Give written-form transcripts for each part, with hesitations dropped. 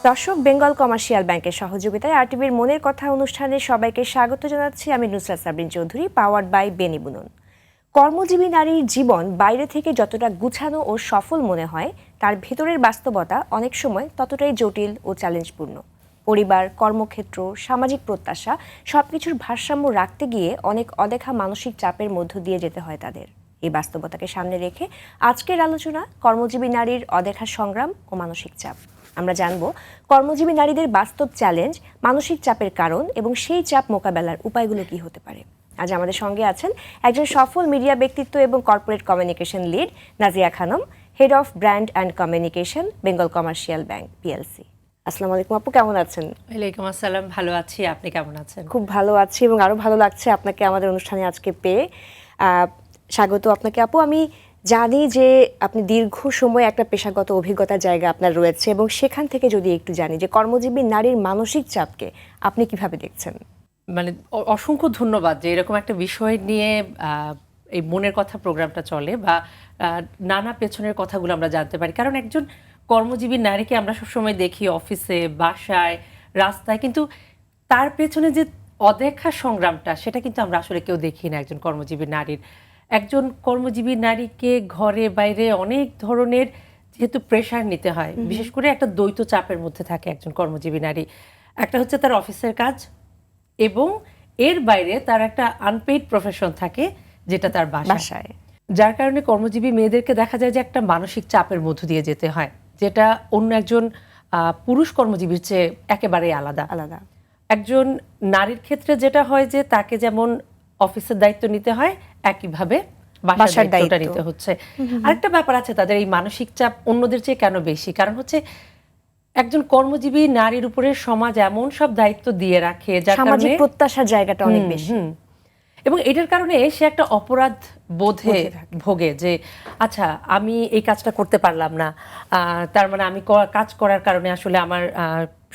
দর্শক, বেঙ্গল কমার্শিয়াল ব্যাংকের সহযোগিতায় আরটিভির মনের কথা অনুষ্ঠানে সবাইকে স্বাগত জানাচ্ছি। আমি নুসরাত সাবরিন চৌধুরী, পাওয়ার্ড বাই বেনি বুনন। কর্মজীবী নারীর জীবন বাইরে থেকে যতটা গুছানো ও সফল মনে হয়, তার ভেতরের বাস্তবতা অনেক সময় ততটাই জটিল ও চ্যালেঞ্জপূর্ণ। পরিবার, কর্মক্ষেত্র, সামাজিক প্রত্যাশা সবকিছুর ভারসাম্য রাখতে গিয়ে অনেক অদেখা মানসিক চাপের মধ্য দিয়ে যেতে হয় তাদের। এই বাস্তবতাকে সামনে রেখে আজকের আলোচনা কর্মজীবী নারীর অদেখা সংগ্রাম ও মানসিক চাপ। আমরা জানব কর্মজীবী নারীদের বাস্তব চ্যালেঞ্জ, মানসিক চাপের কারণ এবং সেই চাপ মোকাবেলার উপায়গুলো কি হতে পারে। আজ আমাদের সঙ্গে আছেন একজন সফল মিডিয়া ব্যক্তিত্ব এবং corporate communication lead Nazia Khanam, head of brand and communication, Bengal commercial bank PLC. আসসালামু আলাইকুম আপু, কেমন আছেন? ওয়ালাইকুম আসসালাম, ভালো আছি, আপনি কেমন আছেন? খুব ভালো আছি এবং আরো ভালো লাগছে আপনাকে আমাদের অনুষ্ঠানে আজকে পেয়ে। স্বাগত আপনাকে আপু। আমি জানি যে আপনি দীর্ঘ সময় একটা পেশাগত অভিজ্ঞতার জায়গা আপনার রয়েছে এবং সেখান থেকে যদি একটু জানি যে কর্মজীবী নারীর মানসিক চাপকে আপনি কিভাবে দেখছেন। মানে অসংখ্য ধন্যবাদ যে এরকম একটা বিষয় নিয়ে এই মনের কথা প্রোগ্রামটা চলে বা নানা পেছনের কথাগুলো আমরা জানতে পারি। কারণ একজন কর্মজীবী নারীকে আমরা সবসময় দেখি অফিসে, বাসায়, রাস্তায়, কিন্তু তার পেছনে যে অদেখা সংগ্রামটা সেটা কিন্তু আমরা আসলে কেউ দেখি না একজন কর্মজীবী নারীর। একজন কর্মজীবী নারীকে ঘরে বাইরে অনেক ধরনের যেহেতু প্রেশার নিতে হয়, বিশেষ করে একটা দ্বৈত চাপের মধ্যে থাকে একজন কর্মজীবী নারী। একটা হচ্ছে তার অফিসের কাজ এবং এর বাইরে তার একটা আনপেইড প্রফেশন থাকে যেটা তার বাসায়। যার কারণে কর্মজীবী মেয়েদেরকে দেখা যায় যে একটা মানসিক চাপের মধ্য দিয়ে যেতে হয়, যেটা অন্য একজন পুরুষ কর্মজীবীর চেয়ে একেবারেই আলাদা। একজন নারীর ক্ষেত্রে যেটা হয় যে তাকে যেমন অফিসের দায়িত্ব নিতে হয়, একইভাবে বাসার দায়িত্বটা নিতে হচ্ছে। আরেকটা ব্যাপার আছে, তাদের এই মানসিক চাপ অন্যদের চেয়ে কেন বেশি, কারণ হচ্ছে একজন কর্মজীবী নারীর উপরে সমাজ এমন সব দায়িত্ব দিয়ে রাখে যার কারণে প্রত্যাশার জায়গাটা অনেক বেশি, এবং এটার কারণে সে একটা অপরাধ বোধে ভোগে যে আচ্ছা আমি এই কাজটা করতে পারলাম না, তার মানে আমি কাজ করার কারণে আসলে আমার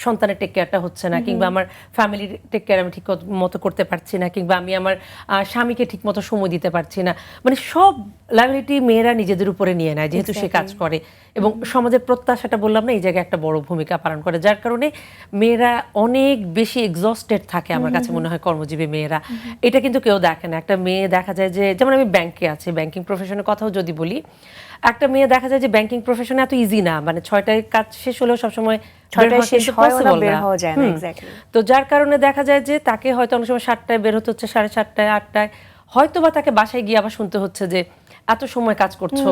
সন্তানের টেক কেয়ারটা হচ্ছে না, কিংবা আমার ফ্যামিলির টেক কেয়ার আমি ঠিক মতো করতে পারছি না, কিংবা আমি আমার স্বামীকে ঠিক মতো সময় দিতে পারছি না। মানে সব লায়াবিলিটি মেয়েরা নিজেদের উপরে নিয়ে নেয় যেহেতু সে কাজ করে, এবং সমাজের প্রত্যাশাটা বললাম না এই জায়গায় একটা বড় ভূমিকা পালন করে, যার কারণে মেয়েরা অনেক বেশি এক্সস্টেড থাকে আমার কাছে মনে হয় কর্মজীবী মেয়েরা। এটা কিন্তু কেউ দেখে না। একটা মেয়ে দেখা যায় যে, যেমন আমি ব্যাংকে আছি, ব্যাংকিং প্রফেশনের কথাও যদি বলি, একটা মেয়ে দেখা যায় যে ব্যাংকিং প্রফেশনে এত ইজি না, মানে 6টায় কাজ শেষ হলেও সবসময় তো যার কারণে দেখা যায় যে তাকে হয়তো অনেক সময় 7টায় বের হতে হচ্ছে, 7:30টায়, 8টায়, হয়তো বা তাকে বাসায় গিয়ে আবার শুনতে হচ্ছে যে এত সময় কাজ করছো।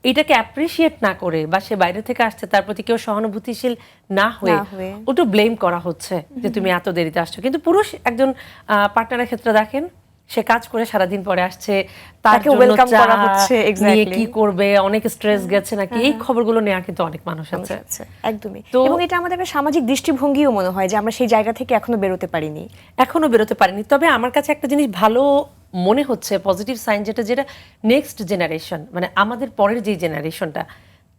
এটাকে অ্যাপ্রিসিয়েট না করে বা সে বাইরে থেকে আসছে তার প্রতি কেউ সহানুভূতিশীল না হয়ে ওটা ব্লেম করা হচ্ছে যে তুমি এত দেরিতে আসছো। কিন্তু পুরুষ একজন পার্টনারের ক্ষেত্রে দেখেন, সে কাজ করে সারাদিন পরে আসছে, তাকে ওয়েলকাম করা হচ্ছে, নিয়ে কি করবে, অনেক স্ট্রেস গেছে নাকি, এই খবরগুলো নেওয়া কিন্তু অনেক মানুষ আছে। একদমই। এবং এটা আমাদের একটা সামাজিক দৃষ্টিভঙ্গিও মনে হয় যে আমরা সেই জায়গা থেকে এখনো বেরোতে পারিনি। তবে আমার কাছে একটা জিনিস ভালো মনে হচ্ছে, পজিটিভ সাইন, যেটা নেক্সট জেনারেশন, মানে আমাদের পরের যে জেনারেশনটা,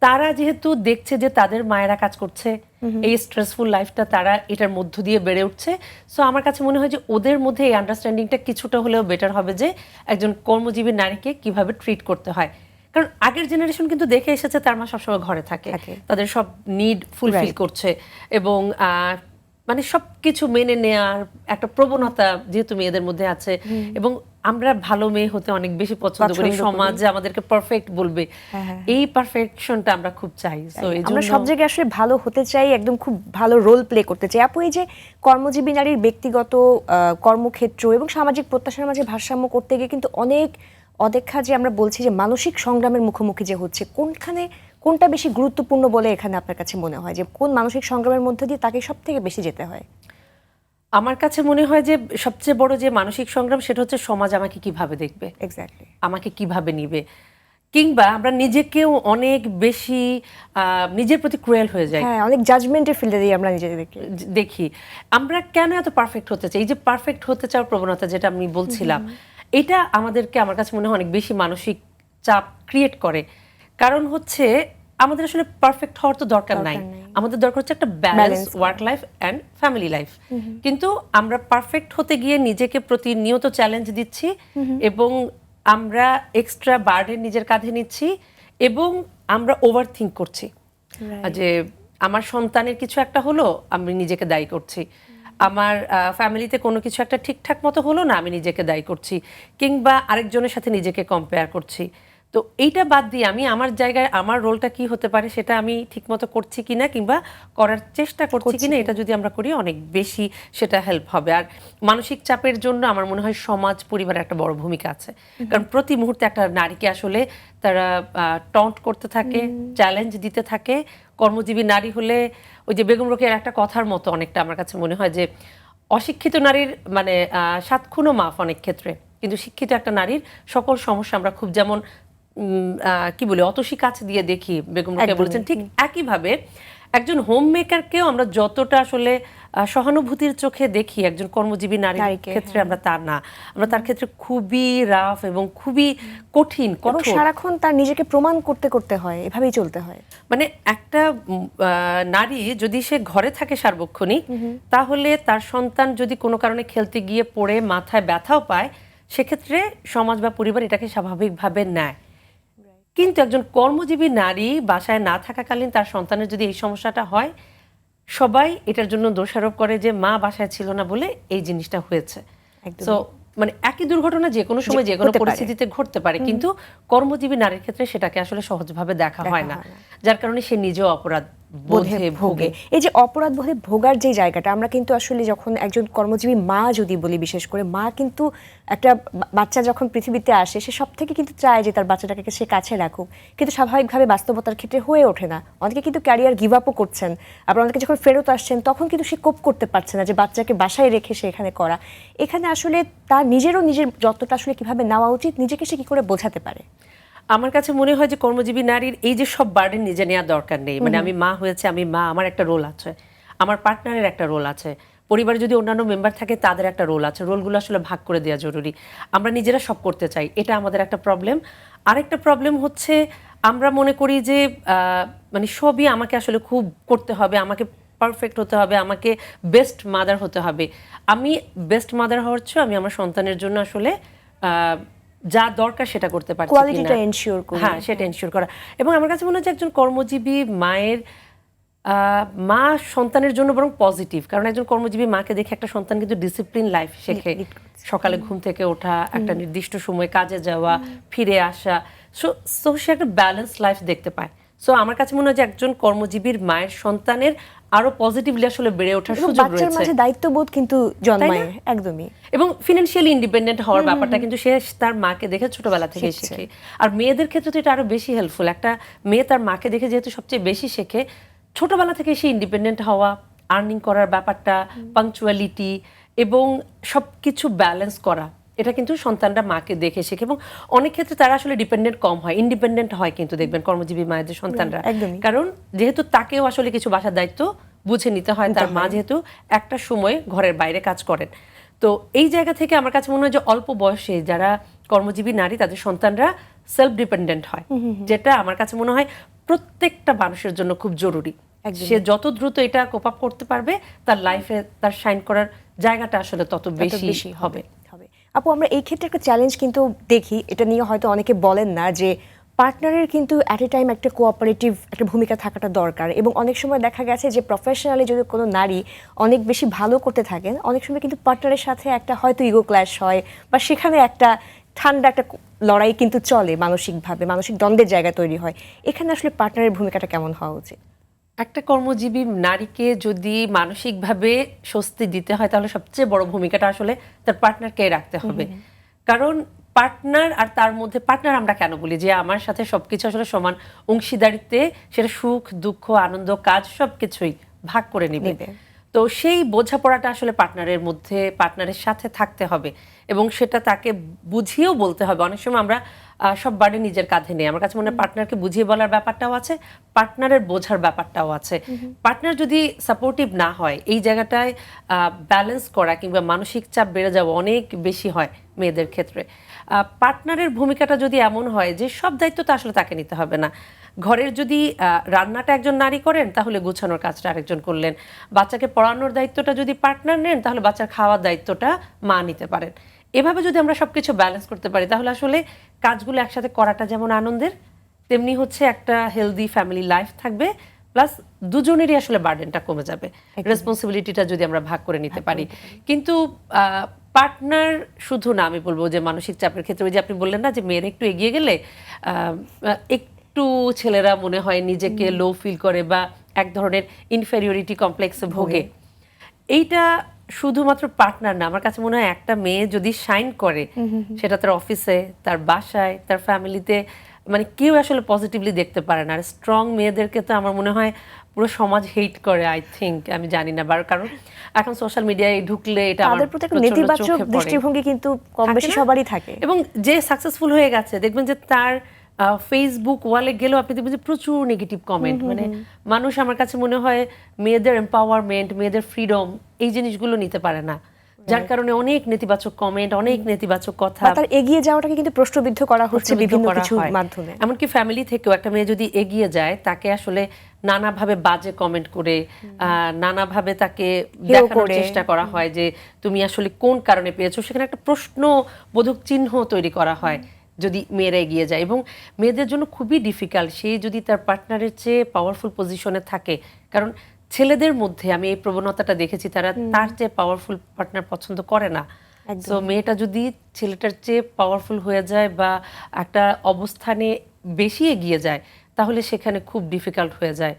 তারা যেহেতু দেখছে যে তাদের মায়েরা কাজ করছে, এই স্ট্রেসফুল লাইফটা তারা এটার মধ্য দিয়ে বেড়ে উঠছে, সো আমার কাছে মনে হয় যে ওদের মধ্যে এই আন্ডারস্ট্যান্ডিংটা কিছুটা হলেও বেটার হবে যে একজন কর্মজীবী নারীকে কিভাবে ট্রিট করতে হয়। কারণ আগের জেনারেশন কিন্তু দেখে এসেছে তার মা সবসময় ঘরে থাকে, তাদের সব নিড ফুলফিল করছে, এবং মানে সবকিছু মেনে নেওয়ার একটা প্রবণতা যেহেতু মেয়েদের মধ্যে আছে, এবং আমরা ভালো মেয়ে হতে অনেক বেশি পছন্দ করি, সমাজ আমাদেরকে পারফেক্ট বলবে, এই পারফেকশনটা আমরা খুব চাই। সো আমরা সব জায়গায় আসলে ভালো হতে চাই, একদম খুব ভালো রোল প্লে করতে চাই। আপু, এই যে কর্মজীবী নারীর ব্যক্তিগত কর্মক্ষেত্র এবং সামাজিক প্রত্যাশার মাঝে ভারসাম্য করতে গিয়ে কিন্তু অনেক অদেখা, যে আমরা বলছি যে মানসিক সংগ্রামের মুখোমুখি যে হচ্ছে, কোনটা বেশি গুরুত্বপূর্ণ বলে এখানে আপনার কাছে মনে হয়, যে কোন মানসিক সংগ্রামের মধ্যে দিয়ে তাকে সব থেকে বেশি যেতে হয়? আমার কাছে মনে হয় যে সবচেয়ে বড় যে মানসিক সংগ্রাম সেটা হচ্ছে সমাজ আমাকে কিভাবে দেখবে, আমাকে কিভাবে নিবে, কিংবা আমরা নিজেকেও অনেক বেশি নিজের প্রতি ক্রুয়েল হয়ে যাই, অনেক জাজমেন্টের ফিল্ডে দিয়ে আমরা নিজেদেরকে দেখি। আমরা কেন এত পারফেক্ট হতে চাই? এই যে পারফেক্ট হতে চাওয়ার প্রবণতা যেটা আমি বলছিলাম, এটা আমাদেরকে, আমার কাছে মনে হয়, অনেক বেশি মানসিক চাপ ক্রিয়েট করে। কারণ হচ্ছে আমাদের আসলে পারফেক্ট হওয়ার তো দরকার নাই, আমাদের দরকার হচ্ছে একটা balance work life and family life. কিন্তু আমরা পারফেক্ট হতে গিয়ে নিজেকে প্রতিনিয়ত চ্যালেঞ্জ দিচ্ছি, এবং আমরা এক্সট্রা বার্ডেন নিজের কাঁধে নিচ্ছি, এবং আমরা ওভার থিঙ্ক করছি যে আমার সন্তানের কিছু একটা হলো, আমি নিজেকে দায়ী করছি। আমার ফ্যামিলিতে কোনো কিছু একটা ঠিকঠাক মতো হলো না, আমি নিজেকে দায়ী করছি, কিংবা আরেকজনের সাথে নিজেকে কম্পেয়ার করছি। তো এইটা বাদ দিয়ে আমি আমার জায়গায় আমার রোলটা কি হতে পারে সেটা আমি ঠিকমতো করছি কিনা কিংবা করার চেষ্টা করছি কিনা, এটা যদি আমরা করি অনেক বেশি সেটা হেল্প হবে। আর মানসিক চাপের জন্য আমার মনে হয় সমাজ পরিবারের একটা বড় ভূমিকা আছে, কারণ প্রতি মুহূর্তে একটা নারীকে আসলে তারা টন্ট করতে থাকে, চ্যালেঞ্জ দিতে থাকে। কর্মজীবী নারী হলে ওই যে বেগম রোকেয়ার একটা কথার মতো অনেকটা আমার কাছে মনে হয় যে অশিক্ষিত নারীর মানে 7 খুনও মাফ অনেক ক্ষেত্রে, কিন্তু শিক্ষিত একটা নারীর সকল সমস্যা আমরা খুব যেমন কি বলি অতসী কাছ দিয়ে দেখি, বেগম রোকেয়া বলেছেন ঠিক একইভাবে একজন হোম মেকারকেও আমরা যতটা আসলে সহানুভূতির চোখে দেখি একজন কর্মজীবী নারীর ক্ষেত্রে আমরা তা না, আমরা তার ক্ষেত্রে খুবই রাফ এবং খুবই কঠিন, কঠোর। সারাক্ষণ তার নিজেকে প্রমাণ করতে করতে হয়, এভাবেই চলতে হয়। মানে একটা নারী যদি সে ঘরে থাকে সার্বক্ষণিক, তাহলে তার সন্তান যদি কোনো কারণে খেলতে গিয়ে পড়ে মাথায় ব্যথাও পায়, সেক্ষেত্রে সমাজ বা পরিবার এটাকে স্বাভাবিকভাবে নেয়। কিন্তু একজন কর্মজীবী নারী বাসায় না থাকাকালীন তার সন্তানের যদি এই সমস্যাটা হয়, সবাই এটার জন্য দোষারোপ করে যে মা বাসায় ছিল না বলে এই জিনিসটা হয়েছে। তো মানে একই দুর্ঘটনা যে কোনো সময় যে কোনো পরিস্থিতিতে ঘটতে পারে, কিন্তু কর্মজীবী নারীর ক্ষেত্রে সেটাকে আসলে সহজভাবে দেখা হয় না, যার কারণে সে নিজেও অপরাধ বোধে ভোগে। এই যে অপরাধ বোধে ভোগার যে জায়গাটা, আমরা কিন্তু আসলে যখন একজন কর্মজীবী মা যদি বলি, বিশেষ করে মা কিন্তু একটা বাচ্চা যখন পৃথিবীতে আসে সে সব থেকে কিন্তু চায় যে তার বাচ্চাটাকে সে কাছে রাখুক, কিন্তু স্বাভাবিকভাবে বাস্তবতার ক্ষেত্রে হয়ে ওঠে না। অনেকে কিন্তু ক্যারিয়ার গিভ আপও করছেন, আবার অনেকে যখন ফেরত আসছেন তখন কিন্তু সে কোপ করতে পারছে না যে বাচ্চাকে বাসায় রেখে সে এখানে করা। এখানে আসলে তার নিজের যতটা আসলে কিভাবে নেওয়া উচিত, নিজেকে সে কি করে বোঝাতে পারে? আমার কাছে মনে হয় যে কর্মজীবী নারীর এই যে সব বার্ডেন নিজে নেওয়ার দরকার নেই। মানে আমি মা হয়েছে, আমি মা, আমার একটা রোল আছে, আমার পার্টনারের একটা রোল আছে, পরিবারে যদি অন্যান্য মেম্বার থাকে তাদের একটা রোল আছে। রোলগুলো আসলে ভাগ করে দেওয়া জরুরি। আমরা নিজেরা সব করতে চাই, এটা আমাদের একটা প্রবলেম। আরেকটা প্রবলেম হচ্ছে আমরা মনে করি যে মানে সবই আমাকে আসলে খুব করতে হবে, আমাকে পারফেক্ট হতে হবে, আমাকে বেস্ট মাদার হতে হবে। আমি বেস্ট মাদার হওয়ার চেয়ে আমি আমার সন্তানের জন্য আসলে যা দরকার সেটা করতে পারছি কিনা, কোয়ালিটিটা এনশিওর করা। হ্যাঁ, সেটা এনশিওর করা। এবং আমার কাছে মনে হচ্ছে একজন কর্মজীবী মায়ের মা সন্তানের জন্য বরং পজিটিভ, কারণ একজন কর্মজীবী মাকে দেখে একটা সন্তান কিন্তু ডিসিপ্লিন লাইফ শেখে। সকালে ঘুম থেকে ওঠা, একটা নির্দিষ্ট সময় কাজে যাওয়া, ফিরে আসা, সো সে একটা ব্যালেন্স লাইফ দেখতে পায়। সো আমার কাছে মনে হয় যে একজন কর্মজীবীর মায়ের সন্তানের আরো পজিটিভলি আসলে বেড়ে ওঠার সুযোগ রয়েছে। বাচ্চার মাঝে দায়িত্ববোধ কিন্তু জন্মায় একদমই, এবং ফিনান্সিয়ালি ইন্ডিপেন্ডেন্ট হওয়ার ব্যাপারটা কিন্তু সে তার মাকে দেখে ছোটবেলা থেকে শেখে। আর মেয়েদের ক্ষেত্রে তো এটা আরো বেশি হেল্পফুল। একটা মেয়ে তার মাকে দেখে যেহেতু সবচেয়ে বেশি শেখে, ছোটবেলা থেকে সে ইন্ডিপেন্ডেন্ট হওয়া, আর্নিং করার ব্যাপারটা, পাংচুয়ালিটি এবং সবকিছু ব্যালেন্স করা, এটা কিন্তু সন্তানরা মাকে দেখে শেখে। এবং অনেক ক্ষেত্রে তারা আসলে ডিপেন্ডেন্ট কম হয়, ইন্ডিপেন্ডেন্ট হয় কিন্তু দেখবেন কর্মজীবী মায়েদের সন্তানরা, কারণ যেহেতু তাকেও আসলে কিছু বাসার দায়িত্ব বুঝে নিতে হয়। তার মা যেহেতু একটা সময় ঘরের বাইরে কাজ করেন। তো এই জায়গা থেকে আমার কাছে মনে হয় যে অল্প বয়সে যারা কর্মজীবী নারী তাদের সন্তানরা সেলফ ডিপেন্ডেন্ট হয়, যেটা আমার কাছে মনে হয় প্রত্যেকটা মানুষের জন্য খুব জরুরি। সে যত দ্রুত এটা কোপ আপ করতে পারবে, তার লাইফে তার শাইন করার জায়গাটা আসলে তত বেশি হবে। আপু, আমরা এই ক্ষেত্রে একটা চ্যালেঞ্জ কিন্তু দেখি, এটা নিয়ে হয়তো অনেকে বলেন না যে পার্টনারের কিন্তু অ্যাট এ টাইম একটা কোঅপারেটিভ একটা ভূমিকা থাকাটা দরকার। এবং অনেক সময় দেখা গেছে যে প্রফেশনালি যদি কোনো নারী অনেক বেশি ভালো করতে থাকেন, অনেক সময় কিন্তু পার্টনারের সাথে একটা হয়তো ইগো ক্ল্যাশ হয়, বা সেখানে একটা ঠান্ডা একটা লড়াই কিন্তু চলে, মানসিকভাবে মানসিক দ্বন্দ্বের জায়গা তৈরি হয়। এখানে আসলে পার্টনারের ভূমিকাটা কেমন হওয়া উচিত? একটা কর্মজীবী নারীকে যদি মানসিকভাবে স্বস্তি দিতে হয়, তাহলে সবচেয়ে বড় ভূমিকাটা আসলে তার পার্টনারকে রাখতে হবে। কারণ পার্টনার আর তার মধ্যে, পার্টনার আমরা কেন বলি যে আমার সাথে সবকিছু আসলে সমান অংশীদারিত্বে, সেটা সুখ দুঃখ আনন্দ কাজ সবকিছুই ভাগ করে নিবে। তো সেই বোঝাপড়াটা আসলে পার্টনারের মধ্যে, পার্টনারের সাথে থাকতে হবে এবং সেটা তাকে বুঝিয়েও বলতে হবে। অনেক সময় আমরা সব বাড়ি নিজের কাঁধে নেই। আমার কাছে মনে হয় পার্টনারকে বুঝিয়ে বলার ব্যাপারটাও আছে, পার্টনারের বোঝার ব্যাপারটাও আছে। পার্টনার যদি সাপোর্টিভ না হয়, এই জায়গাটায় ব্যালেন্স করা কিংবা মানসিক চাপ বেড়ে যাওয়া অনেক বেশি হয় মেয়েদের ক্ষেত্রে। পার্টনারের ভূমিকাটা যদি এমন হয় যে সব দায়িত্ব তো আসলে তাকে নিতে হবে না, ঘরের যদি রান্নাটা একজন নারী করেন তাহলে গুছানোর কাজটা আরেকজন করলেন, বাচ্চাকে পড়ানোর দায়িত্বটা যদি পার্টনার নেন তাহলে বাচ্চার খাওয়ার দায়িত্বটা মা নিতে পারেন। এভাবে যদি আমরা সবকিছু ব্যালেন্স করতে পারি, তাহলে আসলে কাজগুলো একসাথে করাটা যেমন আনন্দের, তেমনি হচ্ছে একটা হেলদি ফ্যামিলি লাইফ থাকবে, প্লাস দুজনেরই আসলে বার্ডেনটা কমে যাবে, রেসপন্সিবিলিটিটা যদি আমরা ভাগ করে নিতে পারি। কিন্তু পার্টনার শুধু না, আমি বলবো যে মানসিক চাপের ক্ষেত্রে ওই যে আপনি বললেন না যে মেয়েরা একটু এগিয়ে গেলে একটু ছেলেরা মনে হয় নিজেকে লো ফিল করে বা এক ধরনের ইনফেরিয়রিটি কমপ্লেক্সে ভোগে। এইটা শুধুমাত্র পার্টনার না, আমার কাছে মনে হয় একটা মেয়ে যদি শাইন করে সেটা তার অফিসে, তার বাসায়, তার ফ্যামিলিতে, মানে কেউ আসলে পজিটিভলি দেখতে পারে না। আর স্ট্রং মেয়েদেরকে তো আমার মনে হয় পুরো সমাজ হেট করে, আই থিংক, আমি জানি না, কারণ এখন সোশ্যাল মিডিয়ায় ঢুকলে এটা তাদের প্রতি একটা নেতিবাচক দৃষ্টিভঙ্গি কিন্তু কম বেশি সবারই থাকে। এবং যে সাকসেসফুল হয়ে গেছে দেখবেন যে তার ফেসবুক ওয়ালে গেলেও আপনি দেখবেন যে প্রচুর নেগেটিভ কমেন্ট। মানে মানুষ আমার কাছে মনে হয় মেয়েদের এম্পাওয়ারমেন্ট, মেয়েদের ফ্রিডম এই জিনিসগুলো নিতে পারে না, যার কারণে অনেক নেতিবাচক কমেন্ট, অনেক নেতিবাচক কথা, তার এগিয়ে যাওয়াটাকে কিন্তু প্রশ্নবিদ্ধ করা হচ্ছে বিভিন্ন কিছুর মাধ্যমে। এমনকি ফ্যামিলি থেকেও একটা মেয়ে যদি এগিয়ে যায় তাকে আসলে নানাভাবে বাজে কমেন্ট করে, নানাভাবে তাকে দেখানোর চেষ্টা করা হয় যে তুমি আসলে কোন কারণে পেয়েছো, সেখানে একটা প্রশ্নবোধক চিহ্ন তৈরি করা হয় যদি মেয়েরা এগিয়ে যায়। এবং মেয়েদের জন্য খুবই ডিফিকাল্ট সে যদি তার পার্টনারের চেয়ে পাওয়ারফুল পজিশনে থাকে, কারণ ছেলেদের মধ্যে আমি এই প্রবণতাটা দেখেছি, তারা তার চেয়ে পাওয়ারফুল পার্টনার পছন্দ করে না। সো মেয়েটা যদি ছেলেটার চেয়ে পাওয়ারফুল হয়ে যায় বা একটা অবস্থানে বেশি এগিয়ে যায়, তাহলে সেখানে খুব ডিফিকাল্ট হয়ে যায়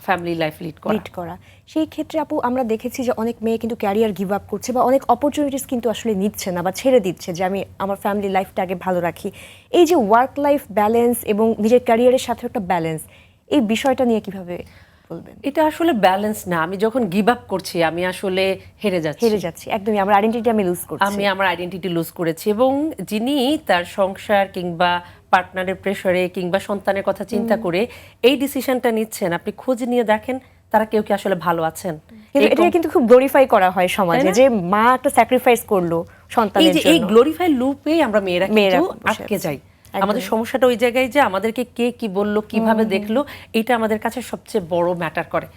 ফ্যামিলি লাইফ লিড করা। সেই ক্ষেত্রে আপু আমরা দেখেছি যে অনেক মেয়ে কিন্তু ক্যারিয়ার গিভ আপ করছে বা অনেক অপরচুনিটিস কিন্তু আসলে নিচ্ছে না বা ছেড়ে দিচ্ছে যে আমি আমার ফ্যামিলি লাইফটা আগে ভালো রাখি। এই যে ওয়ার্ক লাইফ ব্যালেন্স এবং নিজের ক্যারিয়ারের সাথে একটা ব্যালেন্স, এই বিষয়টা নিয়ে কিভাবে বলবেন? এটা আসলে ব্যালেন্স না। আমি যখন গিভ আপ করছি আমি আসলে হেরে যাচ্ছি, একদমই আমার আইডেন্টিটি আমি লুজ করছি, আমি আমার আইডেন্টিটি লুজ করেছি। এবং যিনি তার সংসার কিংবা পার্টনারের প্রেসারে কিংবা সন্তানের কথা চিন্তা করে এই ডিসিশনটা নিচ্ছেন, আপনি খোঁজ নিয়ে দেখেন তারা কেউ কি আসলে ভালো আছেন। এটা কিন্তু খুব গ্লোরিফাই করা হয় সমাজে যে মা একটা স্যাক্রিফাইস করলো সন্তানের জন্য। এই গ্লোরিফাই লুপে আমরা মেয়েরা কিন্তু আটকে যাই। আমাদের সমস্যাটা ওই জায়গায় যে আমাদেরকে কে কি বললো, কিভাবে দেখলো, এটা আমাদের কাছে সবচেয়ে বড় ম্যাটার করে।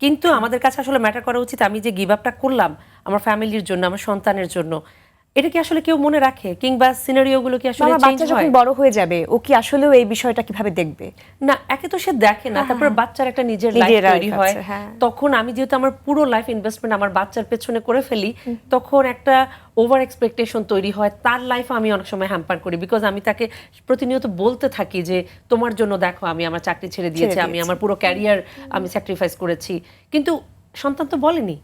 কিন্তু আমাদের কাছে আসলে ম্যাটার করা উচিত আমি যে গিভ আপটা করলাম আমার ফ্যামিলির জন্য, আমার সন্তানের জন্য, এটা কি আসলে কেউ মনে রাখে? কিংবা সিনারিওগুলো কি আসলে চেঞ্জ হয়? যখন বড় হয়ে যাবে ও কি আসলেও এই বিষয়টা কিভাবে দেখবে? না, একে তো সে দেখে না, তারপর বাচ্চার একটা নিজের লাইফ তৈরি হয়। তখন আমি যেহেতু আমার পুরো লাইফ ইনভেস্টমেন্ট আমার বাচ্চার পেছনে করে ফেলি, তখন একটা ওভার এক্সপেকটেশন তৈরি হয়। তার লাইফ আমি অনেক সময় হ্যাম্পার করি, বিকজ আমি তাকে প্রতিনিয়ত বলতে থাকি যে তোমার জন্য দেখো আমি আমার চাকরি ছেড়ে দিয়েছি, আমি আমার পুরো ক্যারিয়ার আমি স্যাক্রিফাইস করেছি, কিন্তু সন্তান তো বলেনি।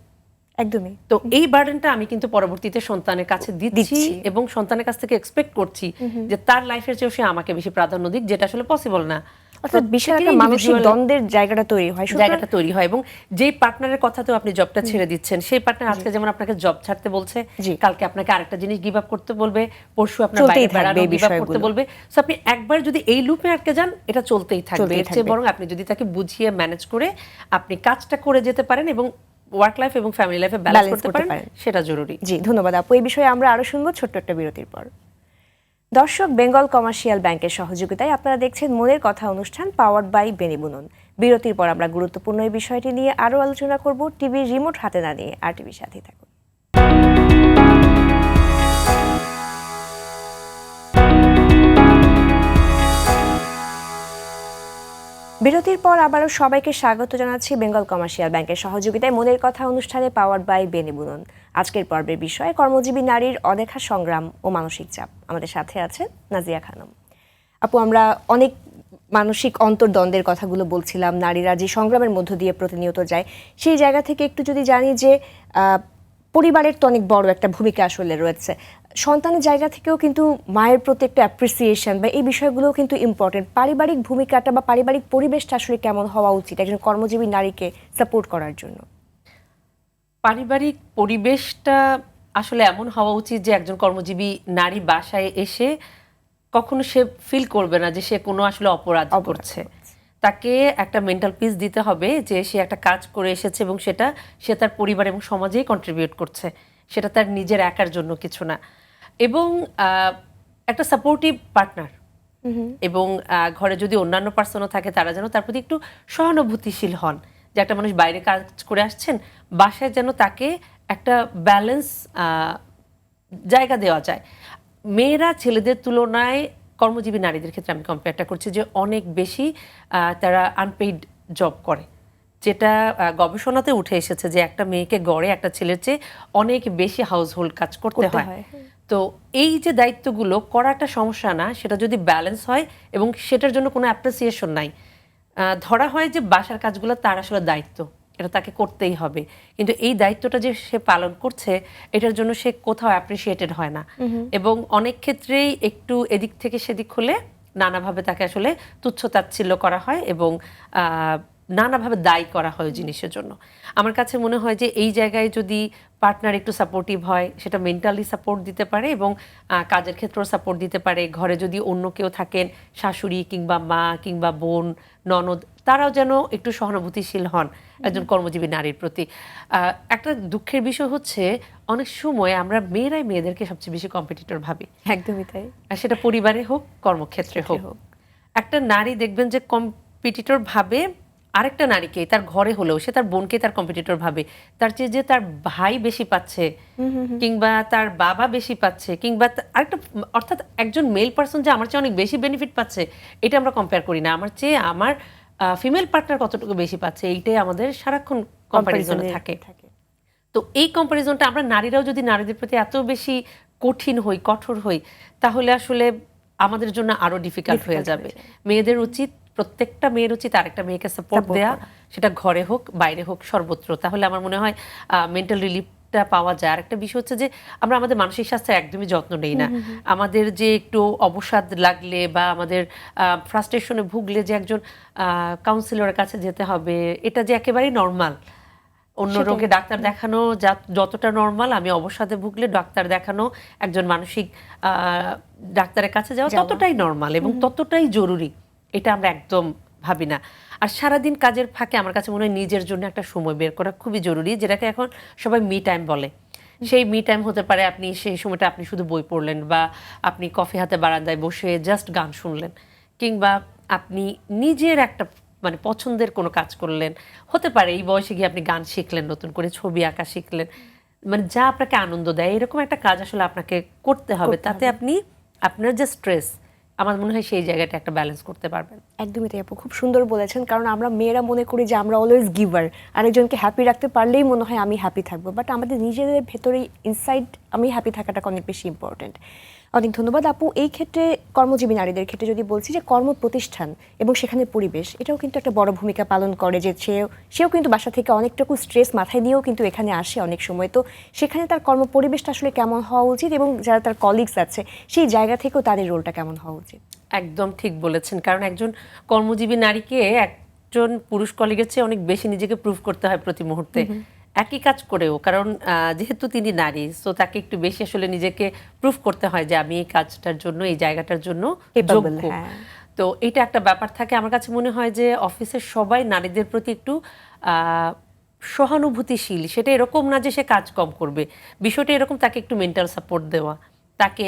একদমই। তো এই বার্ডেনটা আমি কিন্তু পরবর্তীতে সন্তানের কাছে দিচ্ছি এবং সন্তানের কাছ থেকে এক্সপেক্ট করছি যে তার লাইফের চেয়েও সে আমাকে বেশি প্রাধান্য দিক, যেটা আসলে পসিবল না। অর্থাৎ বিশাল একটা মানসিক দ্বন্দ্বের জায়গাটা তৈরি হয়। এবং যেই পার্টনারের কথাতেও আপনি জবটা ছেড়ে দিচ্ছেন, সেই পার্টনার আজকে যেমন আপনাকে জব ছাড়তে বলছে, কালকে আপনাকে আরেকটা জিনিস গিভ আপ করতে বলবে, পরশু আপনার বাইরে বেড়ানো গিভ আপ করতে বলবে। সো আপনি একবার যদি এই লুপে আটকে যান, এটা চলতেই থাকবে। এর চেয়ে বরং আপনি যদি তাকে বুঝিয়ে ম্যানেজ করে আপনি কাজটা করে যেতে পারেন এবং ওয়ার্ক লাইফ এবং ফ্যামিলি লাইফে ব্যালেন্স করতে পারেন, সেটা জরুরি। জি, ধন্যবাদ আপু। এই বিষয়ে আমরা আরো শুনবো ছোট্ট একটা বিরতির পর। দর্শক, বেঙ্গল কমার্শিয়াল ব্যাংকের সহযোগিতায় আপনারা দেখছেন মনের কথা অনুষ্ঠান পাওয়ার্ড বাই বেনিবুনন। বিরতির পর আমরা গুরুত্বপূর্ণ এই বিষয়টি নিয়ে আরো আলোচনা করব। টিভির রিমোট হাতে না নিয়ে আর টিভির সাথেই থাকুন। বিরতির পর আবারও সবাইকে স্বাগত জানাচ্ছি বেঙ্গল কমার্শিয়াল ব্যাংকের সহযোগিতায় মনের কথা অনুষ্ঠানে পাওয়ার্ড বাই বেনিবুনন। আজকের পর্বের বিষয় কর্মজীবী নারীর অদেখা সংগ্রাম ও মানসিক চাপ। আমাদের সাথে আছেন নাজিয়া খানম। আপু, আমরা অনেক মানসিক অন্তর্দ্বন্দ্বের কথাগুলো বলছিলাম, নারীরা যে সংগ্রামের মধ্য দিয়ে প্রতিনিয়ত যায়, সেই জায়গা থেকে একটু যদি জানি যে পরিবারের তো অনেক বড় একটা ভূমিকা আসলে রয়েছে, সন্তানের জায়গা থেকেও কিন্তু মায়ের প্রতি একটা অ্যাপ্রিসিয়েশন বা এই বিষয়গুলোও কিন্তু ইম্পর্টেন্ট। পারিবারিক ভূমিকাটা বা পারিবারিক পরিবেশটা আসলে কেমন হওয়া উচিত একজন কর্মজীবী নারীকে সাপোর্ট করার জন্য? পারিবারিক পরিবেশটা আসলে এমন হওয়া উচিত যে একজন কর্মজীবী নারী বাসায় এসে কখনো সে ফিল করবে না যে সে কোনো আসলে অপরাধ করছে। তাকে একটা মেন্টাল পিস দিতে হবে যে সে একটা কাজ করে এসেছে এবং সেটা সে তার পরিবার এবং সমাজেই কন্ট্রিবিউট করছে, সেটা তার নিজের একার জন্য কিছু না। এবং একটা সাপোর্টিভ পার্টনার এবং ঘরে যদি অন্যান্য পার্সনও থাকে তারা যেন তার প্রতি একটু সহানুভূতিশীল হন, যে একটা মানুষ বাইরে কাজ করে আসছেন, বাসায় যেন তাকে একটা ব্যালেন্স জায়গা দেওয়া যায়। মেয়েরা ছেলেদের তুলনায় কর্মজীবী নারীদের ক্ষেত্রে আমি কম্পেয়ারটা করছি যে অনেক বেশি তারা আনপেইড জব করে, যেটা গবেষণাতে উঠে এসেছে যে একটা মেয়েকে গড়ে একটা ছেলের চেয়ে অনেক বেশি হাউসহোল্ড কাজ করতে হয়। তো এই যে দায়িত্বগুলো করাটা সমস্যা না, সেটা যদি ব্যালেন্স হয় এবং সেটার জন্য কোনো অ্যাপ্রিসিয়েশন নাই, ধরা হয় যে বাসার কাজগুলো তার আসলে দায়িত্ব, এটা তাকে করতেই হবে, কিন্তু এই দায়িত্বটা যে সে পালন করছে এটার জন্য সে কোথাও অ্যাপ্রিসিয়েটেড হয় না, এবং অনেক ক্ষেত্রেই একটু এদিক থেকে সেদিক হলে নানাভাবে তাকে আসলে তুচ্ছ-তাচ্ছিল্য করা হয় এবং নানাভাবে দায়ী করা হয় ওই জিনিসের জন্য। আমার কাছে মনে হয় যে এই জায়গায় যদি পার্টনার একটু সাপোর্টিভ হয়, সেটা মেন্টালি সাপোর্ট দিতে পারে এবং কাজের ক্ষেত্রেও সাপোর্ট দিতে পারে। ঘরে যদি অন্য কেউ থাকেন, শাশুড়ি কিংবা মা কিংবা বোন, ননদ, তারাও যেন একটু সহানুভূতিশীল হন একজন কর্মজীবী নারীর প্রতি। একটা দুঃখের বিষয় হচ্ছে অনেক সময় আমরা মেয়েরাই মেয়েদেরকে সবচেয়ে বেশি কম্পিটিটর ভাবি। একদমই তাই। সেটা পরিবারে হোক, কর্মক্ষেত্রে হোক। একটা নারী দেখবেন যে কম্পিটিটর ভাবে আরেকটা নারীকে, তার ঘরে হলেও সে তার বোনকে তার কম্পিটিটর ভাবে, তার চেয়ে যে তার ভাই বেশি পাচ্ছে কিংবা তার বাবা বেশি পাচ্ছে কিংবা আরেকটা, অর্থাৎ একজন মেল পার্সন যে আমার চেয়ে অনেক বেশি বেনিফিট পাচ্ছে এটা আমরা কম্পেয়ার করি না, আমার চেয়ে আমার ফিমেল পার্টনার কতটুকু বেশি পাচ্ছে এইটাই আমাদের সারাক্ষণ কম্পারিজনে থাকে। তো এই কম্পারিজনটা আমরা নারীরাও যদি নারীদের প্রতি এত বেশি কঠিন হই, কঠোর হই, তাহলে আসলে আমাদের জন্য আরো ডিফিকাল্ট হয়ে যাবে। মেয়েদের উচিত, প্রত্যেকটা মেয়ের উচিত আরেকটা মেয়েকে সাপোর্ট দেয়া, সেটা ঘরে হোক বাইরে হোক সর্বত্র। তাহলে আমার মনে হয় মেন্টাল রিলিফটা পাওয়া যায়। আরেকটা বিষয় হচ্ছে যে আমরা আমাদের মানসিক স্বাস্থ্যের একদমই যত্ন নেই না। আমাদের যে একটু অবসাদ লাগলে বা আমাদের ফ্রাস্ট্রেশনে ভুগলে যে একজন কাউন্সিলরের কাছে যেতে হবে, এটা যে একেবারেই নর্মাল। অন্য রোগে ডাক্তার দেখানো যতটা নর্মাল, আমি অবসাদে ভুগলে ডাক্তার দেখানো, একজন মানসিক ডাক্তারের কাছে যাওয়া ততটাই নর্মাল এবং ততটাই জরুরি। এটা আমরা একদম ভাবি না। আর সারাদিন কাজের ফাঁকে আমার কাছে মনে হয় নিজের জন্য একটা সময় বের করা খুবই জরুরি, যেটাকে এখন সবাই মি টাইম বলে। সেই মি টাইম হতে পারে আপনি সেই সময়টা আপনি শুধু বই পড়লেন, বা আপনি কফি হাতে বারান্দায় বসে জাস্ট গান শুনলেন, কিংবা আপনি নিজের একটা মানে পছন্দের কোনো কাজ করলেন। হতে পারে এই বয়সে গিয়ে আপনি গান শিখলেন, নতুন করে ছবি আঁকা শিখলেন, মানে যা আপনাকে আনন্দ দেয় এরকম একটা কাজ আসলে আপনাকে করতে হবে। তাতে আপনি আপনার যে স্ট্রেস, আমার মনে হয় সেই জায়গাটা একটা ব্যালেন্স করতে পারবেন। একদমই তাই আপু, খুব সুন্দর বলেছেন। কারণ আমরা মেয়েরা মনে করি যে আমরা অলওয়েজ গিভার, আরেকজনকে হ্যাপি রাখতে পারলেই মনে হয় আমি হ্যাপি থাকবো, বাট আমাদের নিজেদের ভেতরে ইনসাইড আমি হ্যাপি থাকাটা অনেক বেশি ইম্পর্টেন্ট। অনেক ধন্যবাদ আপু। এই ক্ষেত্রে কর্মজীবী নারীদের ক্ষেত্রে যদি বলছি যে কর্ম প্রতিষ্ঠান এবং সেখানে পরিবেশ, এটাও কিন্তু একটা বড় ভূমিকা পালন করে। যে সেও কিন্তু বাসা থেকে অনেকটুকু স্ট্রেস মাথায় নিয়েও কিন্তু এখানে আসে অনেক সময়। তো সেখানে তার কর্ম পরিবেশটা আসলে কেমন হওয়া উচিত এবং যারা তার কলিগস আছে সেই জায়গা থেকেও তাদের রোলটা কেমন হওয়া উচিত? একদম ঠিক বলেছেন। কারণ একজন কর্মজীবী নারীকে একজন পুরুষ কলিগের চেয়ে অনেক বেশি নিজেকে প্রুভ করতে হয় প্রতি মুহূর্তে, একই কাজ করেও। কারণ যেহেতু তিনি নারী, সো তাকে একটু বেশি আসলে নিজেকে প্রুভ করতে হয় যে আমি এই কাজটার জন্য, এই জায়গাটার জন্য যোগ্য। তো এটা একটা ব্যাপার থাকে। আমার কাছে মনে হয় যে অফিসের সবাই নারীদের প্রতি একটু সহানুভূতিশীল। সেটা এরকম না যে সে কাজ কম করবে, বিষয়টা এরকম তাকে একটু মেন্টাল সাপোর্ট দেওয়া, তাকে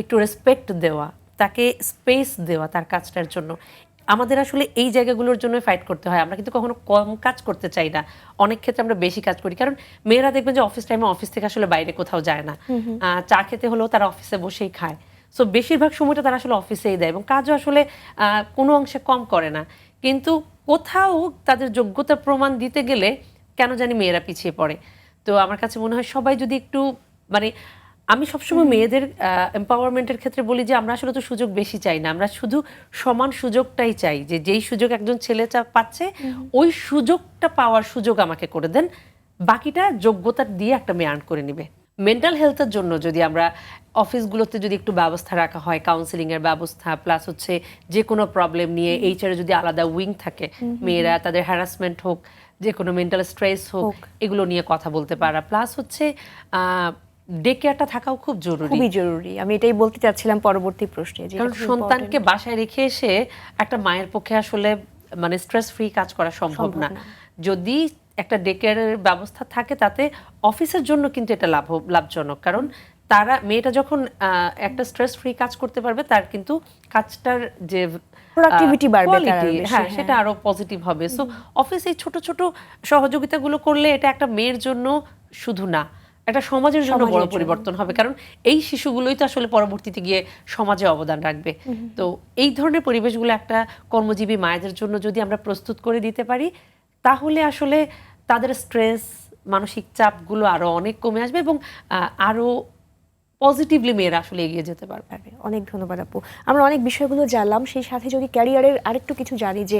একটু রেসপেক্ট দেওয়া, তাকে স্পেস দেওয়া তার কাজটার জন্য। আমাদের আসলে এই জায়গাগুলোর জন্য ফাইট করতে হয়। আমরা কিন্তু কখনো কম কাজ করতে চাই না, অনেক ক্ষেত্রে আমরা বেশি কাজ করি। কারণ মেয়েরা দেখবেন যে অফিস টাইমে অফিস থেকে আসলে বাইরে কোথাও যায় না, চা খেতে হলেও তারা অফিসে বসেই খায়। সো বেশিরভাগ সময়টা তারা আসলে অফিসেই দেয় এবং কাজও আসলে কোনো অংশে কম করে না। কিন্তু কোথাও তাদের যোগ্যতা প্রমাণ দিতে গেলে কেন জানি মেয়েরা পিছিয়ে পড়ে। তো আমার কাছে মনে হয় সবাই যদি একটু, মানে আমি সবসময় মেয়েদের এম্পাওয়ারমেন্টের ক্ষেত্রে বলি যে আমরা আসলে তো সুযোগ বেশি চাই না, আমরা শুধু সমান সুযোগটাই চাই। যে যেই সুযোগ একজন ছেলে পাচ্ছে ওই সুযোগটা পাওয়ার সুযোগ আমাকে করে দেন, বাকিটা যোগ্যতা দিয়ে একটা মেয়ে আর্ন করে নিবে। মেন্টাল হেলথের জন্য যদি আমরা অফিসগুলোতে যদি একটু ব্যবস্থা রাখা হয়, কাউন্সিলিংয়ের ব্যবস্থা, প্লাস হচ্ছে যে কোনো প্রবলেম নিয়ে এইচআর যদি আলাদা উইং থাকে, মেয়েরা তাদের হ্যারাসমেন্ট হোক, যে কোনো মেন্টাল স্ট্রেস হোক, এগুলো নিয়ে কথা বলতে পারা, প্লাস হচ্ছে ডে কেয়ারটা থাকাও খুব জরুরি, খুবই জরুরি। আমি এটাই বলতে চাচ্ছিলাম পরবর্তী প্রশ্নে। কারণ সন্তানকে বাসায় রেখে এসে একটা মায়ের পক্ষে আসলে মানে স্ট্রেস ফ্রি কাজ করা সম্ভব না। যদি একটা ডে কেয়ারের ব্যবস্থা থাকে তাতে অফিসের জন্য কিন্তু এটা লাভজনক। কারণ তারা, মেয়েটা যখন একটা স্ট্রেস ফ্রি কাজ করতে পারবে, তার কিন্তু কাজটার যে প্রোডাক্টিভিটি বাড়বে, হ্যাঁ, সেটা আরো পজিটিভ হবে। সো অফিসে ছোট ছোট সহযোগিতাগুলো করলে এটা একটা মেয়ের জন্য শুধু না, একটা সমাজের জন্য সমাজের বড় জন্য। পরিবর্তন হবে, কারণ এই শিশুগুলোই তো আসলে পরবর্তীতে গিয়ে সমাজে অবদান রাখবে। তো এই ধরনের পরিবেশগুলো একটা কর্মজীবী মায়েদের জন্য যদি আমরা প্রস্তুত করে দিতে পারি, তাহলে আসলে তাদের স্ট্রেস, মানসিক চাপগুলো আরো অনেক কমে আসবে এবং আরো পজিটিভলি মেয়েরা আসলে এগিয়ে যেতে পারবে। অনেক ধন্যবাদ আপু। আমরা অনেক বিষয়গুলো জানলাম, সেই সাথে যদি ক্যারিয়ারের আরেকটু কিছু জানি, যে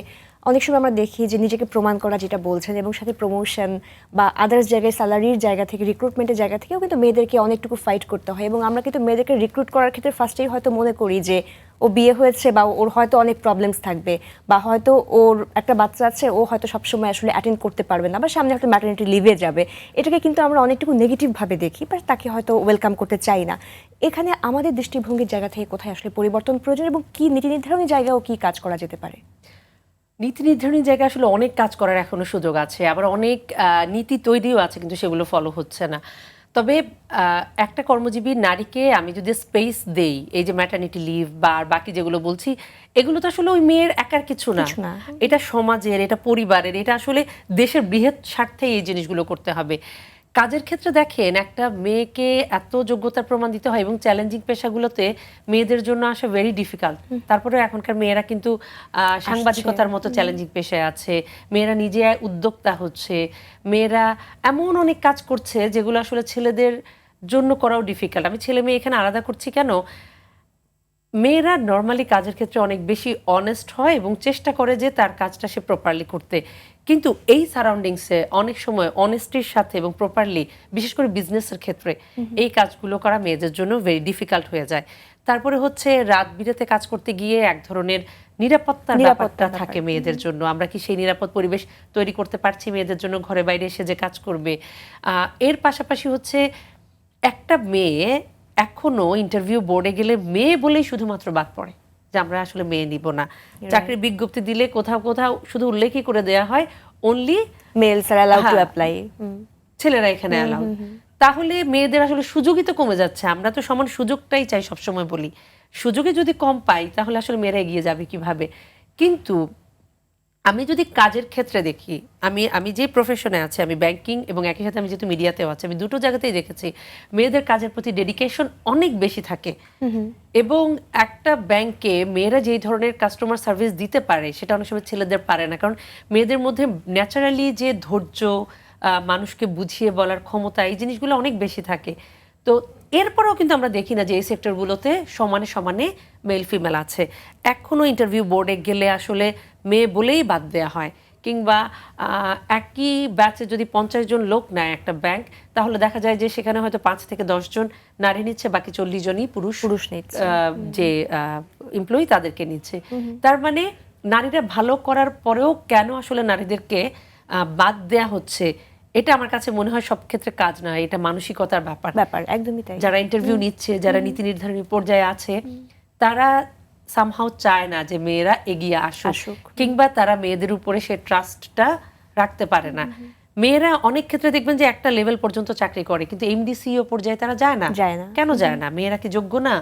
অনেক সময় আমরা দেখি যে নিজেকে প্রমাণ করা যেটা বলছেন, এবং সাথে প্রমোশন বা আদার্স জায়গায় স্যালারির জায়গা থেকে, রিক্রুটমেন্টের জায়গা থেকেও কিন্তু মেয়েদেরকে অনেকটুকু ফাইট করতে হয়, এবং আমরা কিন্তু মেয়েদেরকে রিক্রুট করার ক্ষেত্রে ফার্স্টেই হয়তো মনে করি যে ও বিয়ে হয়েছে বা ওর হয়তো অনেক প্রবলেমস থাকবে, বা হয়তো ওর একটা বাচ্চা আছে, ও হয়তো সবসময় আসলে অ্যাটেন্ড করতে পারবে না, বা সামনে একটা ম্যাটারনিটি লিভে যাবে। এটাকে কিন্তু আমরা অনেকটুকু নেগেটিভভাবে দেখি, বা তাকে হয়তো ওয়েলকাম করতে চাই না। এখানে আমাদের দৃষ্টিভঙ্গির জায়গা থেকে কোথায় আসলে পরিবর্তন প্রয়োজন, এবং কি নীতি নির্ধারণী জায়গাও কি কাজ করা যেতে পারে? নীতি নির্ধারণী জায়গায় আসলে অনেক কাজ করার এখনো সুযোগ আছে, আবার অনেক নীতি তৈরিও আছে, কিন্তু সেগুলো ফলো হচ্ছে না। তবে একটা কর্মজীবী নারীকে আমি যদি স্পেস দেই, এই যে ম্যাটারনিটি লিভ বা বাকি যেগুলো বলছি, এগুলো তো আসলে ওই মেয়ের একার কিছু না, এটা সমাজের, এটা পরিবারের, এটা আসলে দেশের বৃহৎ স্বার্থে এই জিনিসগুলো করতে হবে। কাজের ক্ষেত্রে দেখেন, একটা মেয়েকে এত যোগ্যতার প্রমাণ দিতে হয়, এবং চ্যালেঞ্জিং পেশাগুলোতে মেয়েদের জন্য আসা ভেরি ডিফিকাল্ট। তারপরে এখনকার মেয়েরা কিন্তু সাংবাদিকতার মতো চ্যালেঞ্জিং পেশায় আছে, মেয়েরা নিজে উদ্যোক্তা হচ্ছে, মেয়েরা এমন অনেক কাজ করছে যেগুলো আসলে ছেলেদের জন্য করাও ডিফিকাল্ট। আমি ছেলে মেয়ে এখানে আলাদা করছি কেন? মেয়েরা নর্মালি কাজের ক্ষেত্রে অনেক বেশি অনেস্ট হয় এবং চেষ্টা করে যে তার কাজটা সে প্রপারলি করতে, কিন্তু এই সারাউন্ডিংসে অনেক সময় অনেস্টির সাথে এবং প্রপারলি, বিশেষ করে বিজনেসের ক্ষেত্রে এই কাজগুলো করা মেয়েদের জন্য ভেরি ডিফিকাল্ট হয়ে যায়। তারপরে হচ্ছে রাত বিরেতে কাজ করতে গিয়ে এক ধরনের নিরাপত্তার ব্যাপারটা থাকে মেয়েদের জন্য। আমরা কি সেই নিরাপদ পরিবেশ তৈরি করতে পারছি মেয়েদের জন্য, ঘরে বাইরে এসে যে কাজ করবে? এর পাশাপাশি হচ্ছে একটা মেয়ে এখনো ইন্টারভিউ বোর্ডে গেলে মেয়ে বলেই শুধুমাত্র বাদ পড়ে, যে আমরা আসলে মেয়ে নিব না। চাকরির বিজ্ঞপ্তি দিলে কোথাও কোথাও শুধু উল্লেখই করে দেয়া হয় only males are allowed to apply, ছেলেরা এখানে অ্যালাউড। তাহলে মেয়েদের আসলে সুযোগই তো কমে যাচ্ছে। আমরা তো সমান সুযোগটাই চাই, সবসময় বলি। সুযোগে যদি কম পাই তাহলে আসলে মেয়েরা এগিয়ে যাবে কিভাবে? কিন্তু আমি যদি কাজের ক্ষেত্রে দেখি, আমি যে প্রফেশনে আছি, আমি ব্যাংকিং এবং একই সাথে আমি যেহেতু মিডিয়াতেও আছি, আমি দুটো জায়গাতেই দেখেছি মেয়েদের কাজের প্রতি ডেডিকেশন অনেক বেশি থাকে। এবং একটা ব্যাংকে মেয়েরা যেই ধরনের কাস্টমার সার্ভিস দিতে পারে সেটা অনেক সময় ছেলেদের পারে না, কারণ মেয়েদের মধ্যে ন্যাচারালি যে ধৈর্য, মানুষকে বুঝিয়ে বলার ক্ষমতা, এই জিনিসগুলো অনেক বেশি থাকে। তো এরপরেও কিন্তু আমরা দেখি না যে এই সেক্টরগুলোতে সমানে সমানে মেল ফিমেল আছে। এখনও ইন্টারভিউ বোর্ডে গেলে আসলে মেয়ে বলেই বাদ দেওয়া হয়, কিংবা একই ব্যাচে যদি 50 জন লোক নেয় একটা ব্যাংক, তাহলে দেখা যায় যে সেখানে হয়তো 5 থেকে 10 জন নারী নিচ্ছে, বাকি 40 জনই পুরুষ নিচ্ছে, যে এমপ্লয়ি তাদেরকে নিচ্ছে। তার মানে নারীরা ভালো করার পরেও কেন আসলে নারীদেরকে বাদ দেয়া হচ্ছে, এটা আমার কাছে মনে হয় সব ক্ষেত্রে কাজ না, এটা মানসিকতার ব্যাপার। একদমই তাই। যারা ইন্টারভিউ নিচ্ছে, যারা নীতি নির্ধারণী পর্যায়ে আছে, তারা সামহাউ চায় না যে মেয়েরা এগিয়ে আসুক, কিংবা তারা মেয়েদের উপরে সে ট্রাস্টটা রাখতে পারে না। মেয়েরা অনেক ক্ষেত্রে দেখবেন যে একটা লেভেল পর্যন্ত চাকরি করে, কিন্তু এমডি সিইও পর্যায়ে তারা যায় না। কেন যায় না? মেয়েরা কি যোগ্য না?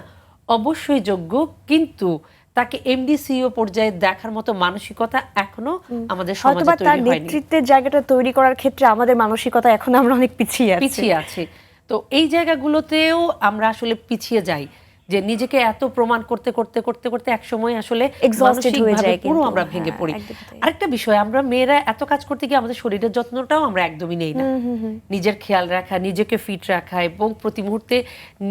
অবশ্যই যোগ্য, কিন্তু তাকে এমডি সিইও পর্যায়ে দেখার মতো মানসিকতা এখনো আমাদের সমাজে তৈরি হয়নি। নেতৃত্বের জায়গাটা তৈরি করার ক্ষেত্রে আমাদের মানসিকতা এখন আমরা অনেক পিছিয়ে আছি। তো এই জায়গাগুলোতেও আমরা আসলে পিছিয়ে যাই, যে নিজেকে এত প্রমাণ করতে করতে করতে করতে একসময় আসলে মানসিকভাবে পুরো আমরা ভেঙে পড়ি। আরেকটা বিষয়, আমরা মেয়েরা এত কাজ করতে গিয়ে আমাদের শরীরের যত্নটাও আমরা একদমই নেই না। নিজের খেয়াল রাখা, নিজেকে ফিট রাখা, এবং প্রতি মুহূর্তে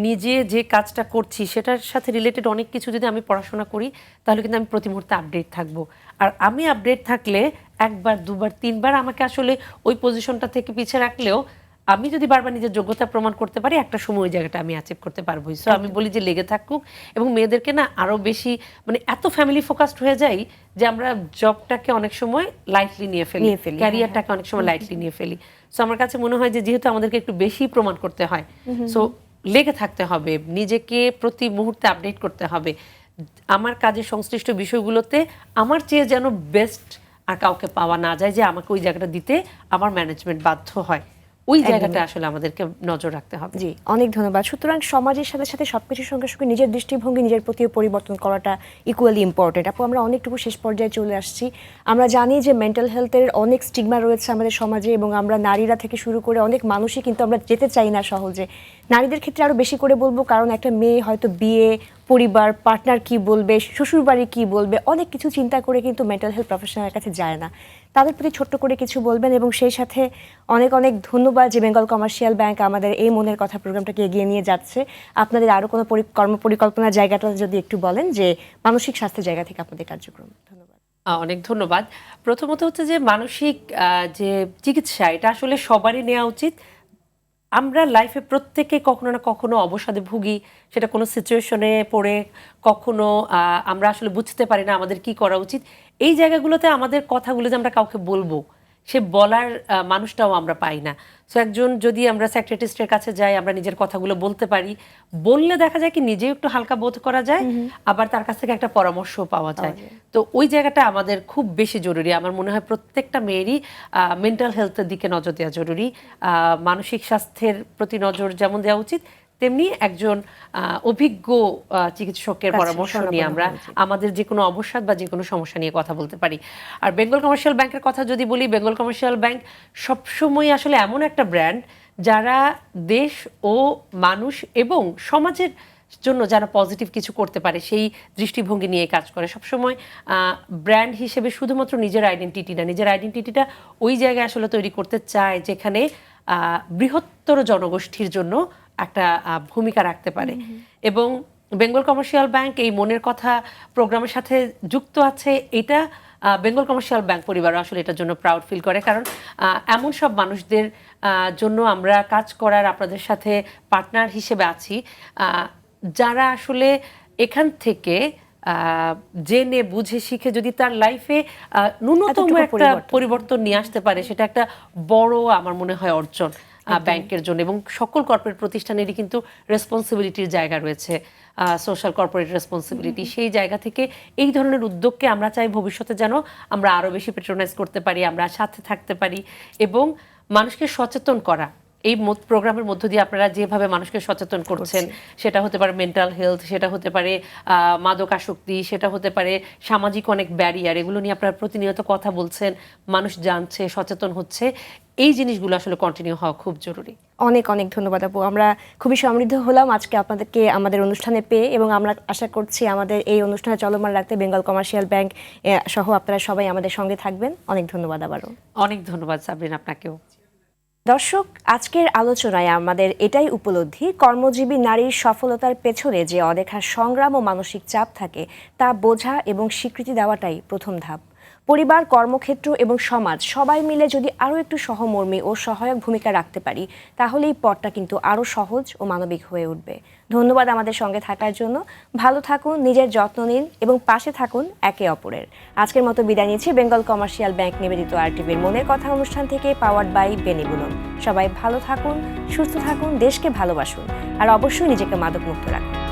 নিজে যে কাজটা করছি সেটার সাথে রিলেটেড অনেক কিছু যদি আমি পড়াশোনা করি, তাহলে কিন্তু আমি প্রতি মুহূর্তে আপডেট থাকবো। আর আমি আপডেট থাকলে একবার, দুবার, তিনবার আমাকে আসলে ওই পজিশনটা থেকে পিছিয়ে রাখলেও আমি যদি বারবার নিজের যোগ্যতা প্রমাণ করতে পারি, একটা সময় ওই জায়গাটা আমি অ্যাচিভ করতে পারবো। সো আমি বলি যে লেগে থাকুক, এবং মেয়েদেরকে না আরো বেশি, মানে এত ফ্যামিলি ফোকাসড হয়ে যাই যে আমরা জবটাকে অনেক সময় লাইটলি নিয়ে ফেলি, ক্যারিয়ারটাকে অনেক সময় লাইটলি নিয়ে ফেলি। সো আমার কাছে মনে হয় যে যেহেতু আমাদেরকে একটু বেশি প্রমাণ করতে হয়, সো লেগে থাকতে হবে, নিজেকে প্রতি মুহূর্তে আপডেট করতে হবে। আমার কাজের সংশ্লিষ্ট বিষয়গুলোতে আমার চেয়ে যেন বেস্ট আর কাউকে পাওয়া না যায়, যে আমাকে ওই জায়গাটা দিতে আমার ম্যানেজমেন্ট বাধ্য হয়। ওই জায়গাটা আসলে আমাদেরকে নজর রাখতে হবে। জি, অনেক ধন্যবাদ। সুতরাং সমাজের সাথে সাথে সবকিছুর সঙ্গে সঙ্গে নিজের দৃষ্টিভঙ্গি, নিজের প্রতিও পরিবর্তন করাটা ইকুয়ালি ইম্পর্টেন্ট। আপু, আমরা অনেকটুকু শেষ পর্যায়ে চলে আসছি। আমরা জানি যে মেন্টাল হেলথের অনেক স্টিগমা রয়েছে আমাদের সমাজে, এবং আমরা নারীরা থেকে শুরু করে অনেক মানুষই কিন্তু আমরা যেতে চাই না সহজে। নারীদের ক্ষেত্রে আরও বেশি করে বলবো, কারণ একটা মেয়ে হয়তো বিয়ে, পরিবার, পার্টনার কি বলবে, শ্বশুরবাড়ি কি বলবে, অনেক কিছু চিন্তা করে কিন্তু মেন্টাল হেলথ প্রফেশনালের কাছে যায় না। তাদের প্রতি ছোট্ট করে কিছু বলবেন, এবং সেই সাথে অনেক অনেক ধন্যবাদ যে বেঙ্গল কমার্শিয়াল ব্যাংক আমাদের এই মনের কথা প্রোগ্রামটাকে এগিয়ে নিয়ে যাচ্ছে। আপনাদের আরও কোনো কর্মপরিকল্পনার জায়গাটা যদি একটু বলেন, যে মানসিক স্বাস্থ্যের জায়গা থেকে আপনাদের কার্যক্রম। ধন্যবাদ। অনেক ধন্যবাদ। প্রথমত হচ্ছে যে মানসিক যে চিকিৎসা, এটা আসলে সবারই নেওয়া উচিত। আমরা লাইফে প্রত্যেকে কখনো না কখনো অবসাদে ভুগি, সেটা কোনো সিচুয়েশনে পড়ে কখনো আমরা আসলে বুঝতে পারি না আমাদের কি করা উচিত। এই জায়গাগুলোতে আমাদের কথাগুলো যে আমরা কাউকে বলবো, সে বলার মানুষটাও আমরা পাই না। সো একজন যদি আমরা সাইকিয়াট্রিস্টের কাছে যাই, আমরা নিজের কথাগুলো বলতে পারি, বললে দেখা যায় কি নিজেও একটু হালকা বোধ করা যায়, আবার তার কাছ থেকে একটা পরামর্শ পাওয়া যায়। তো ওই জায়গাটা আমাদের খুব বেশি জরুরি। আমার মনে হয় প্রত্যেকটা মেয়েরই মেন্টাল হেলথের দিকে নজর দেওয়া জরুরি। মানসিক স্বাস্থ্যের প্রতি নজর যেমন দেওয়া উচিত, তেমনি একজন অভিজ্ঞ চিকিৎসকের পরামর্শ নিয়ে আমরা আমাদের যে কোনো অবসাদ বা যে কোনো সমস্যা নিয়ে কথা বলতে পারি। আর বেঙ্গল কমার্শিয়াল ব্যাংকের কথা যদি বলি, বেঙ্গল কমার্শিয়াল ব্যাংক সবসময় আসলে এমন একটা ব্র্যান্ড যারা দেশ ও মানুষ এবং সমাজের জন্য যারা পজিটিভ কিছু করতে পারে সেই দৃষ্টিভঙ্গি নিয়ে কাজ করে। সবসময় ব্র্যান্ড হিসেবে শুধুমাত্র নিজের আইডেন্টিটি না, নিজের আইডেন্টিটিটা ওই জায়গায় আসলে তৈরি করতে চায় যেখানে বৃহত্তর জনগোষ্ঠীর জন্য একটা ভূমিকা রাখতে পারে। এবং বেঙ্গল কমার্শিয়াল ব্যাংক এই মনের কথা প্রোগ্রামের সাথে যুক্ত আছে। এটা বেঙ্গল কমার্শিয়াল ব্যাংক পরিবার আসলে এটার জন্য প্রাউড ফিল করে, কারণ এমন সব মানুষদের জন্য আমরা কাজ করার আপনাদের সাথে পার্টনার হিসেবে আছি, যারা আসলে এখান থেকে জেনে বুঝে শিখে যদি তার লাইফে ন্যূনতম একটা পরিবর্তন নিয়ে আসতে পারে, সেটা একটা বড় আমার মনে হয় অর্জন ব্যাংকের জন্য। এবং সকল কর্পোরেট প্রতিষ্ঠানেরই কিন্তু রেসপন্সিবিলিটির জায়গা রয়েছে, সোশ্যাল কর্পোরেট রেসপন্সিবিলিটি। সেই জায়গা থেকে এই ধরনের উদ্যোগকে আমরা চাই ভবিষ্যতে যেন আমরা আরও বেশি পেট্রোনাইজ করতে পারি, আমরা সাথে থাকতে পারি এবং মানুষকে সচেতন করা। এই প্রোগ্রামের মধ্য দিয়ে আপনারা যেভাবে মানুষকে সচেতন করছেন, সেটা হতে পারে মেন্টাল হেলথ, সেটা হতে পারে মাদকাসক্তি, সেটা হতে পারে সামাজিক অনেক ব্যারিয়ার, এগুলো নিয়ে আপনারা প্রতিনিয়ত কথা বলছেন, মানুষ জানছে, সচেতন হচ্ছে। এই জিনিসগুলো আসলে কন্টিনিউ হওয়া খুব জরুরি। অনেক অনেক ধন্যবাদ আপু। আমরা খুবই সমৃদ্ধ হলাম আজকে আপনাদেরকে আমাদের অনুষ্ঠানে পেয়ে, এবং আমরা আশা করছি আমাদের এই অনুষ্ঠানে চলমান রাখতে বেঙ্গল কমার্শিয়াল ব্যাংক সহ আপনারা সবাই আমাদের সঙ্গে থাকবেন। অনেক ধন্যবাদ আবারও। অনেক ধন্যবাদ সাবরিন, আপনাকেও। দর্শক, আজকের আলোচনায় আমাদের এটাই উপলব্ধি, কর্মজীবী নারীর সফলতার পেছনে যে অদেখা সংগ্রাম ও মানসিক চাপ থাকে তা বোঝা এবং স্বীকৃতি দেওয়াটাই প্রথম ধাপ। পরিবার, কর্মক্ষেত্র এবং সমাজ সবাই মিলে যদি আরও একটু সহমর্মী ও সহায়ক ভূমিকা রাখতে পারি, তাহলে এই পথটা কিন্তু আরও সহজ ও মানবিক হয়ে উঠবে। ধন্যবাদ আমাদের সঙ্গে থাকার জন্য। ভালো থাকুন, নিজের যত্ন নিন এবং পাশে থাকুন একে অপরের। আজকের মতো বিদায় নিচ্ছি বেঙ্গল কমার্শিয়াল ব্যাংক নিবেদিত আরটিভির মনের কথা অনুষ্ঠান থেকে, পাওয়ার্ড বাই বেনিবুনন। সবাই ভালো থাকুন, সুস্থ থাকুন, দেশকে ভালোবাসুন আর অবশ্যই নিজেকে মাদকমুক্ত রাখুন।